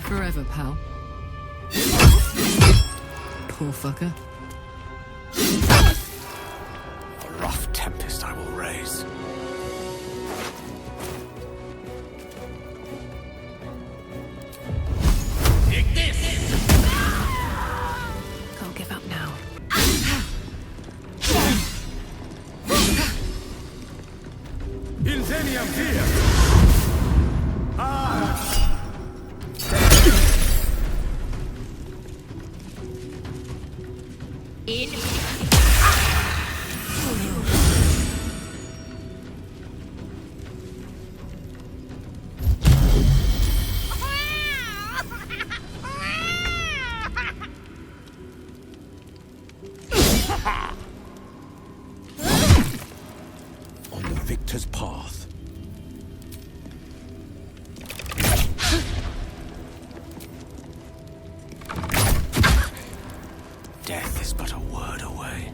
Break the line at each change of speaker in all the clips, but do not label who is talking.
Forever, pal. Poor fucker.
A rough tempest I will raise.
Take this!
Can't give up now.
Inzeniam fear! On the victor's path. Death is but a word away.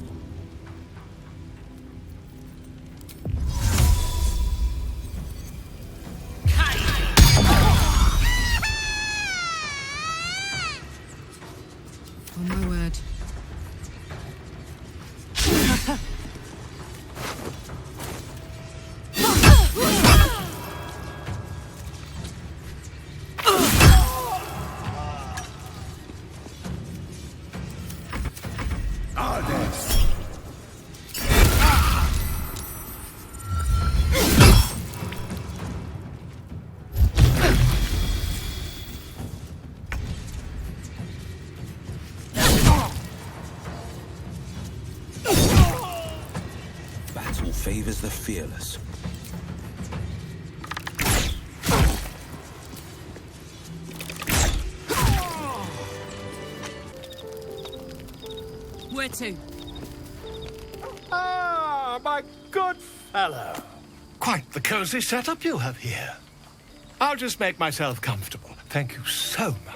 On my word.
Battle favors the fearless.
Where to?
Ah, my good fellow. Quite the cozy setup you have here. I'll just make myself comfortable. Thank you so much.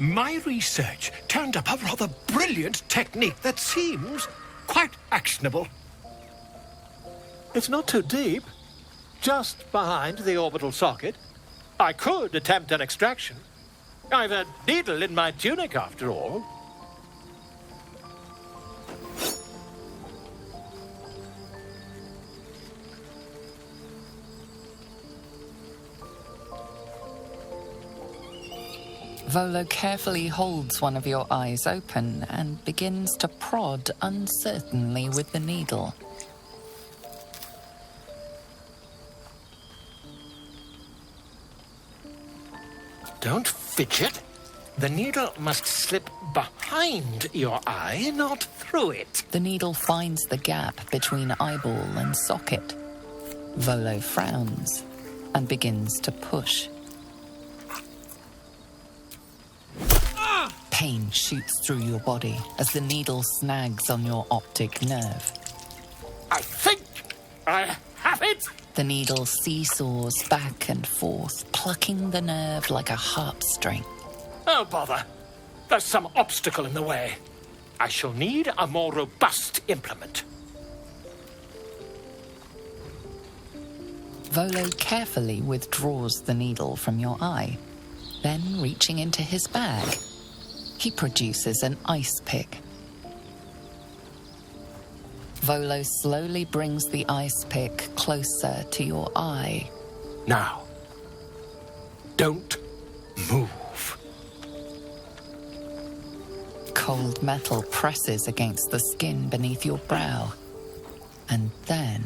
My research turned up a rather brilliant technique that seems quite actionable. It's not too deep, just behind the orbital socket. I could attempt an extraction. I've a needle in my tunic, after all.
Volo carefully holds one of your eyes open and begins to prod uncertainly with the needle.
Don't fidget. The needle must slip behind your eye, not through it.
The needle finds the gap between eyeball and socket. Volo frowns and begins to push. Pain shoots through your body as the needle snags on your optic nerve.
I think I have it!
The needle seesaws back and forth, plucking the nerve like a harp string.
Oh, bother. There's some obstacle in the way. I shall need a more robust implement.
Volo carefully withdraws the needle from your eye. Then, reaching into his bag, he produces an ice pick. Volo slowly brings the ice pick closer to your eye.
Now, don't move.
Cold metal presses against the skin beneath your brow. And then,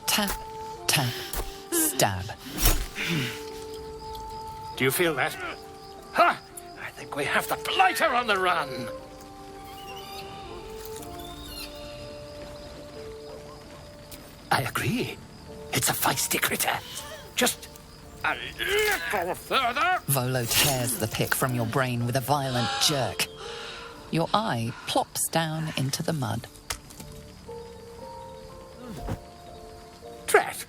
tap, tap, stab.
Do you feel that? Ha! I think we have the blighter on the run. I agree. It's a feisty critter. Just a little further.
Volo tears the pick from your brain with a violent jerk. Your eye plops down into the mud.
Drat.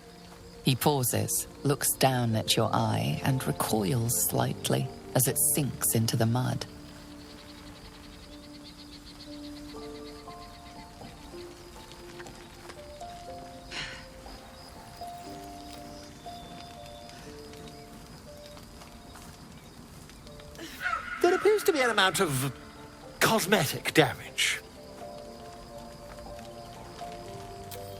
He pauses, looks down at your eye, and recoils slightly as it sinks into the mud.
There appears to be an amount of cosmetic damage.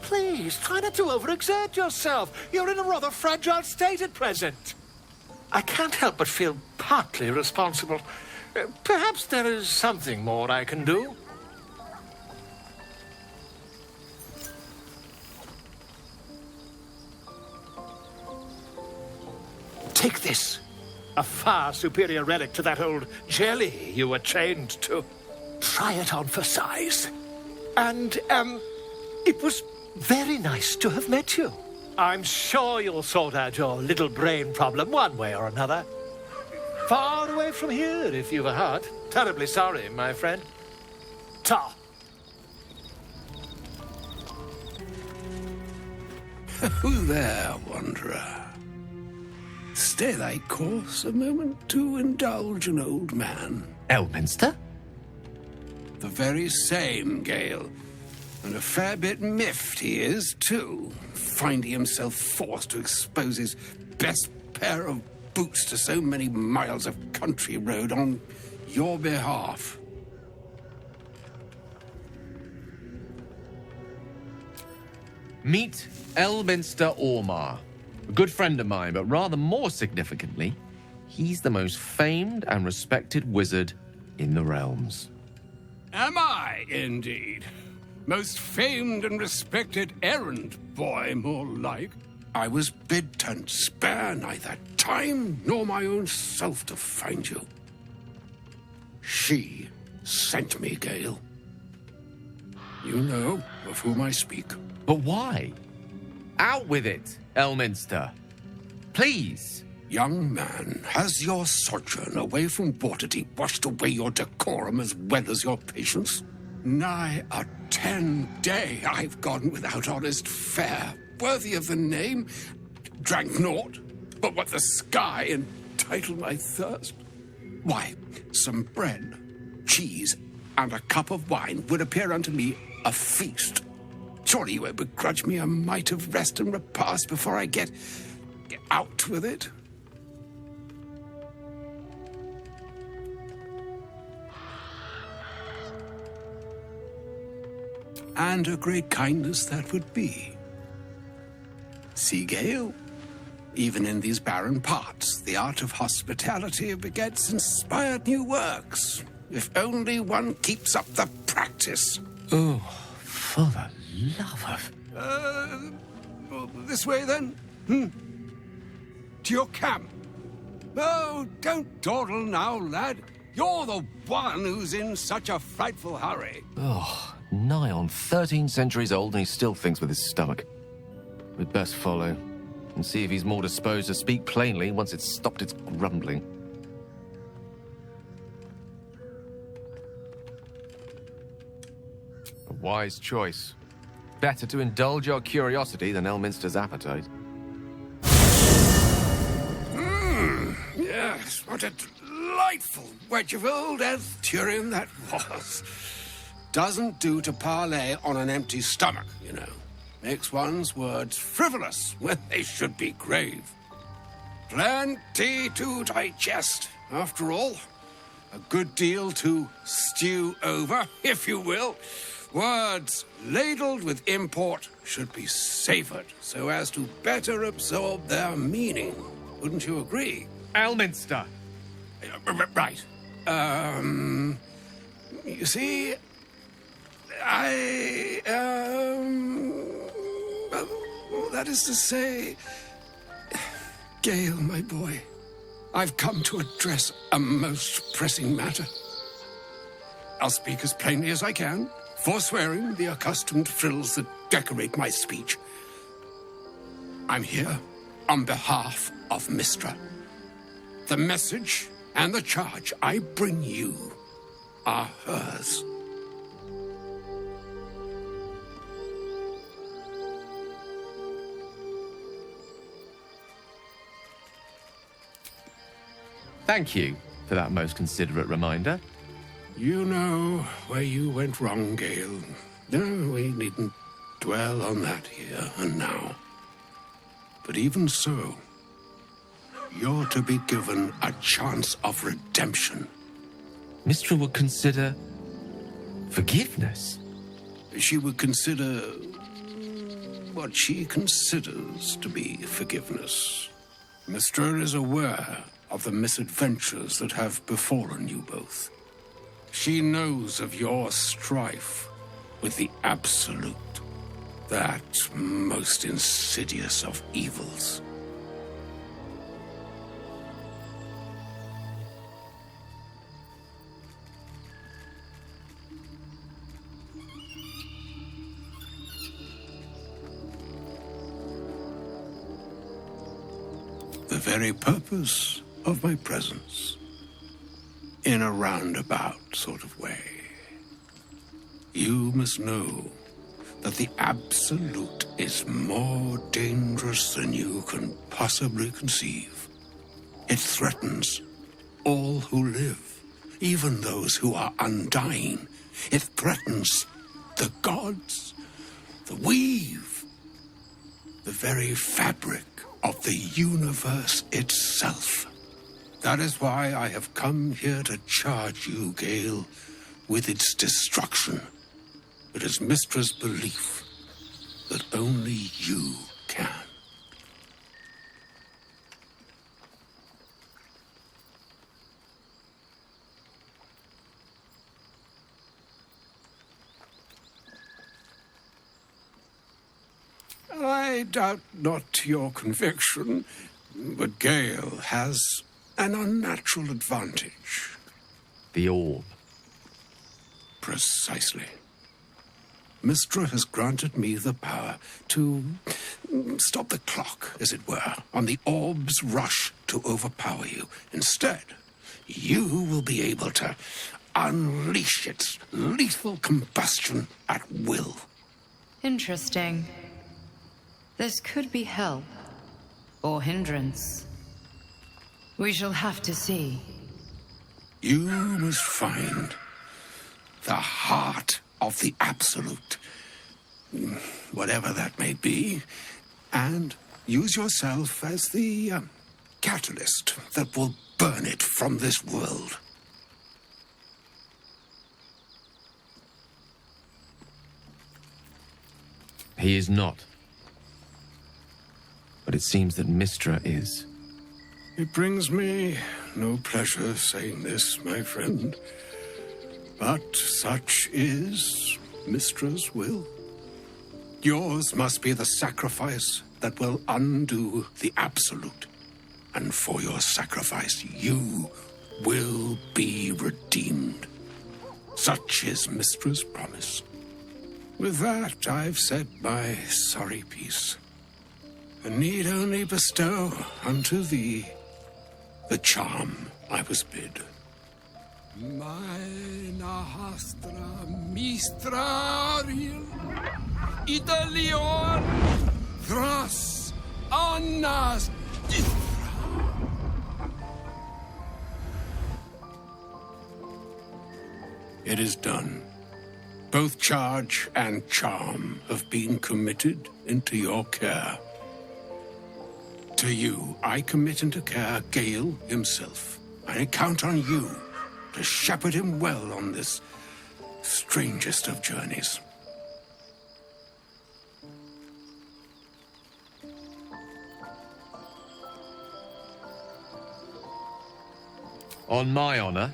Please, try not to overexert yourself. You're in a rather fragile state at present. I can't help but feel partly responsible. Perhaps there is something more I can do. Take this. A far superior relic to that old jelly you were chained to. Try it on for size. And, it was very nice to have met you. I'm sure you'll sort out your little brain problem one way or another. Far away from here, if you've a heart. Terribly sorry, my friend. Ta.
Who there, wanderer? Stay thy course a moment to indulge an old man.
Elminster?
The very same, Gale. And a fair bit miffed he is, too, finding himself forced to expose his best pair of boots to so many miles of country road on your behalf.
Meet Elminster Aumar. A good friend of mine, but rather more significantly, he's the most famed and respected wizard in the realms.
Am I, indeed? Most famed and respected errand boy, more like. I was bid to spare neither time nor my own self to find you. She sent me, Gale. You know of whom I speak.
But why? Out with it, Elminster. Please.
Young man, has your sojourn away from Waterdeep washed away your decorum as well as your patience? Nigh a 10-day I've gone without honest fare, worthy of the name. Drank naught, but what the sky entitled my thirst. Why, some bread, cheese, and a cup of wine would appear unto me a feast. Surely you won't begrudge me a mite of rest and repast before I get out with it? And a great kindness that would be. See, Gale, even in these barren parts, the art of hospitality begets inspired new works, if only one keeps up the practice.
Oh, for the love of...
This way, then? To your camp. Oh, don't dawdle now, lad. You're the one who's in such a frightful hurry.
Oh, nigh on 13 centuries old and he still thinks with his stomach. We'd best follow and see if he's more disposed to speak plainly once it's stopped its grumbling. A wise choice. Better to indulge your curiosity than Elminster's appetite.
Yes, what a delightful wedge of old Arthurian that was. Doesn't do to parley on an empty stomach, you know. makes one's words frivolous when they should be grave. Plenty to digest, after all. A good deal to stew over, if you will. Words ladled with import should be savored so as to better absorb their meaning. Wouldn't you agree?
Elminster!
Right. You see, that is to say, Gale, my boy, I've come to address a most pressing matter. I'll speak as plainly as I can, forswearing the accustomed frills that decorate my speech. I'm here on behalf of Mystra. The message and the charge I bring you are hers.
Thank you for that most considerate reminder.
You know where you went wrong, Gale. No, we needn't dwell on that here and now. But even so, you're to be given a chance of redemption.
Mystra would consider forgiveness.
She would consider what she considers to be forgiveness. Mystra is aware of the misadventures that have befallen you both. She knows of your strife with the Absolute, that most insidious of evils. The very purpose of my presence, in a roundabout sort of way. You must know that the Absolute is more dangerous than you can possibly conceive. It threatens all who live, even those who are undying. It threatens the gods, the weave, the very fabric of the universe itself. That is why I have come here to charge you, Gale, with its destruction. It is Mystra's belief that only you can. I doubt not your conviction, but Gale has an unnatural advantage.
The orb.
Precisely. Mystra has granted me the power to stop the clock, as it were, on the orb's rush to overpower you. Instead, you will be able to unleash its lethal combustion at will.
Interesting. This could be help, or hindrance. We shall have to see.
You must find the heart of the Absolute, whatever that may be, and use yourself as the catalyst that will burn it from this world.
He is not. But it seems that Mystra is.
It brings me no pleasure saying this, my friend. But such is Mystra's will. Yours must be the sacrifice that will undo the Absolute. And for your sacrifice, you will be redeemed. Such is Mystra's promise. With that, I've said my sorry piece, and need only bestow unto thee the charm I was bid. Meine hastra mistraril Italion thras annas distra. It is done. Both charge and charm have been committed into your care. To you, I commit into care Gale himself. I count on you to shepherd him well on this strangest of journeys.
On my honor,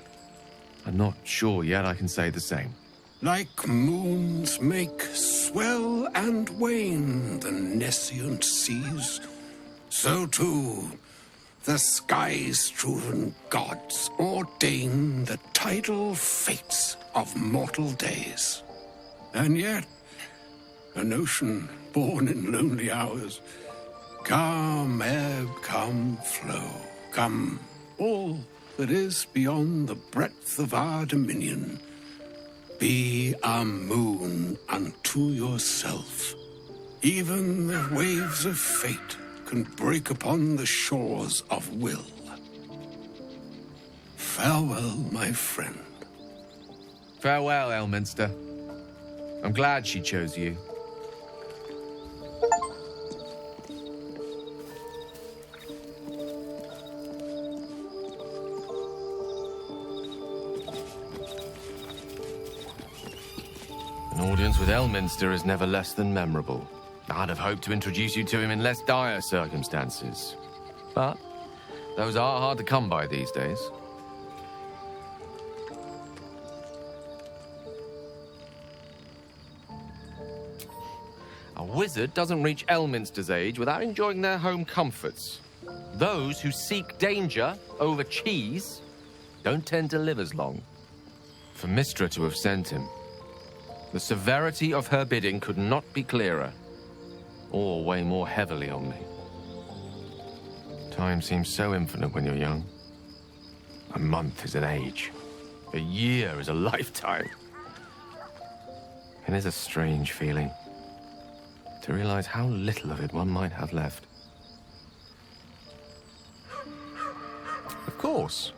I'm not sure yet I can say the same.
Like moons make swell and wane the nescient seas, so too the sky-strewn gods ordain the tidal fates of mortal days. And yet, an ocean born in lonely hours, come ebb, come flow, come all that is beyond the breadth of our dominion. Be a moon unto yourself. Even the waves of fate can break upon the shores of will. Farewell, my friend.
Farewell, Elminster. I'm glad she chose you. An audience with Elminster is never less than memorable. I'd have hoped to introduce you to him in less dire circumstances. But those are hard to come by these days. A wizard doesn't reach Elminster's age without enjoying their home comforts. Those who seek danger over cheese don't tend to live as long. For Mystra to have sent him, the severity of her bidding could not be clearer, or weigh more heavily on me. Time seems so infinite when you're young. A month is an age. A year is a lifetime. It is a strange feeling to realize how little of it one might have left. Of course,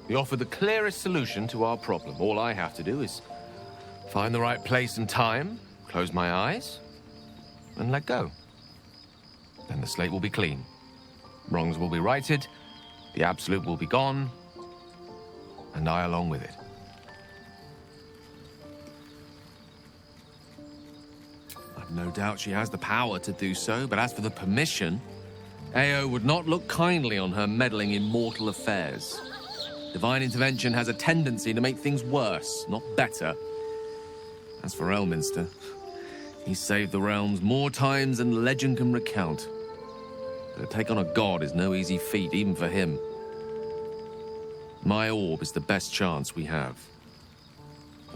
you offer the clearest solution to our problem. All I have to do is find the right place and time, close my eyes, and let go. Then the slate will be clean. Wrongs will be righted, the absolute will be gone, and I along with it. I've no doubt she has the power to do so, but as for the permission, Ao would not look kindly on her meddling in mortal affairs. Divine intervention has a tendency to make things worse, not better. As for Elminster, he's saved the realms more times than legend can recount. To take on a god is no easy feat, even for him. My orb is the best chance we have,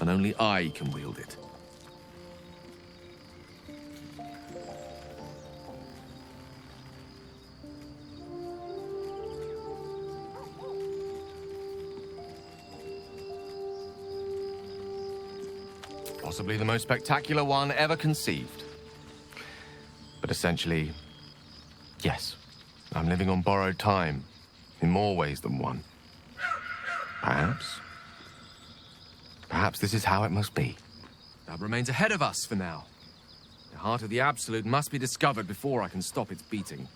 and only I can wield it. Possibly the most spectacular one ever conceived. But essentially, yes, I'm living on borrowed time, in more ways than one. Perhaps this is how it must be. That remains ahead of us for now. The heart of the Absolute must be discovered before I can stop its beating.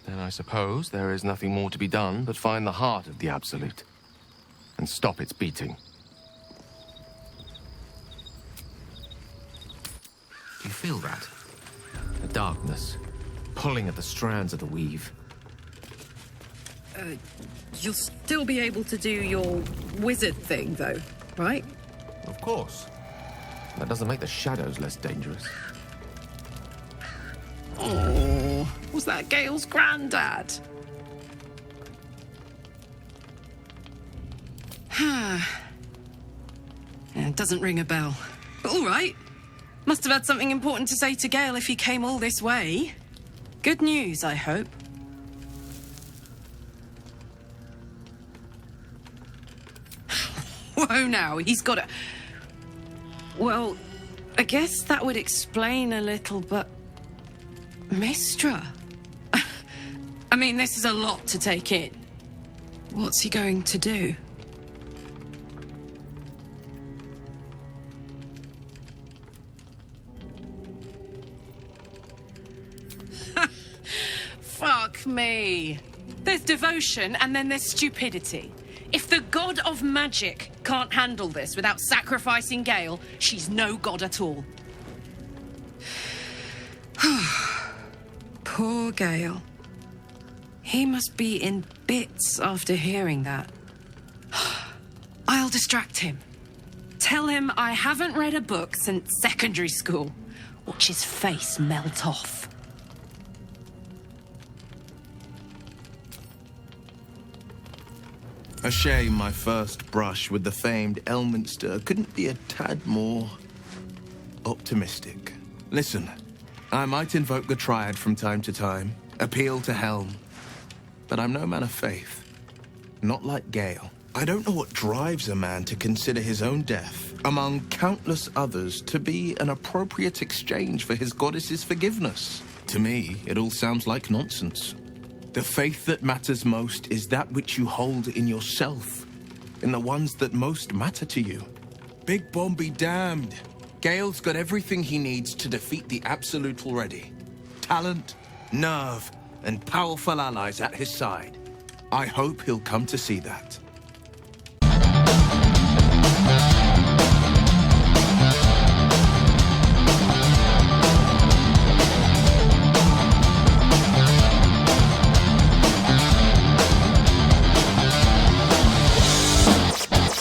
Then I suppose there is nothing more to be done but find the heart of the Absolute and stop its beating. Do you feel that? The darkness, pulling at the strands of the weave.
You'll still be able to do your wizard thing, though, right?
Of course. That doesn't make the shadows less dangerous.
Oh, was that Gale's granddad? It doesn't ring a bell. But all right. Must have had something important to say to Gale if he came all this way. Good news, I hope. Whoa, now, he's got a... Well, I guess that would explain a little, but... Mystra? I mean, this is a lot to take in. What's he going to do? Fuck me. There's devotion and then there's stupidity. If the god of magic can't handle this without sacrificing Gale, she's no god at all. Poor Gale. He must be in bits after hearing that. I'll distract him. Tell him I haven't read a book since secondary school. Watch his face melt off.
A shame my first brush with the famed Elminster couldn't be a tad more optimistic. Listen, I might invoke the Triad from time to time, appeal to Helm, but I'm no man of faith. Not like Gale. I don't know what drives a man to consider his own death, among countless others, to be an appropriate exchange for his goddess's forgiveness. To me, it all sounds like nonsense. The faith that matters most is that which you hold in yourself, in the ones that most matter to you. Big Bomb be damned. Gale's got everything he needs to defeat the Absolute already. Talent, nerve, and powerful allies at his side. I hope he'll come to see that.